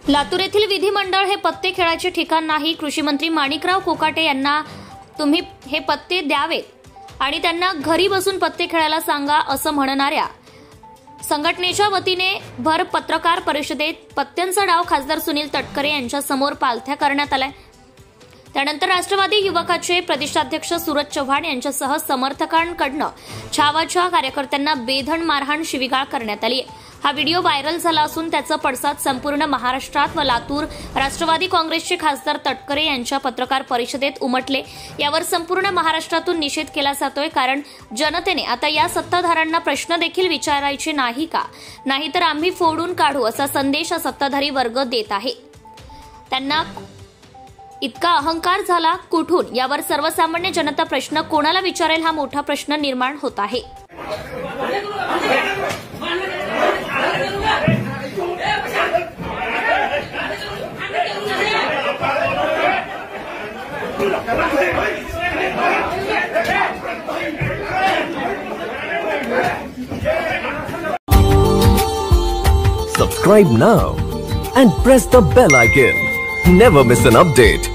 लातूर येथील विधिमंडळ हे पत्ते खेळाचे ठिकाण नाही. कृषी मंत्री माणिकराव कोकाटे यांना तुम्ही हे पत्ते द्यावेत आणि त्यांना घरी बसून पत्ते खेळायला सांगा असं म्हणणाऱ्या संघटनेच्या वतीने भर पत्रकार परिषदेत पत्त्यांचा डाव खासदार सुनील तटकरे यांच्या समोर पालथ्या करण्यात आलाय. त्यानंतर राष्ट्रवादी युवकाचे प्रदेशाध्यक्ष सूरज चव्हाण यांच्यासह समर्थकांकडून छावाच्या कार्यकर्त्यांना बेधड मारहाण शिवीगाळ करण्यात आली. हा व्हिडिओ व्हायरल झाला असून त्याचा पडसाद संपूर्ण महाराष्ट्रात व लातूर राष्ट्रवादी काँग्रेसचे खासदार तटकरे यांच्या पत्रकार परिषदेत उमटले. यावर संपूर्ण महाराष्ट्रातून निषेध केला जातोय. कारण जनतेने आता या सत्ताधाऱ्यांना प्रश्न देखील विचारायचे नाही का? नाहीतर आम्ही फोडून काढू असा संदेश हा सत्ताधारी वर्ग देत आहे. त्यांना इतका अहंकार झाला कुठून? यावर सर्वसामान्य जनता प्रश्न कोणाला विचारेल हा मोठा प्रश्न निर्माण होत आहे. Subscribe now and press the bell icon. Never miss an update.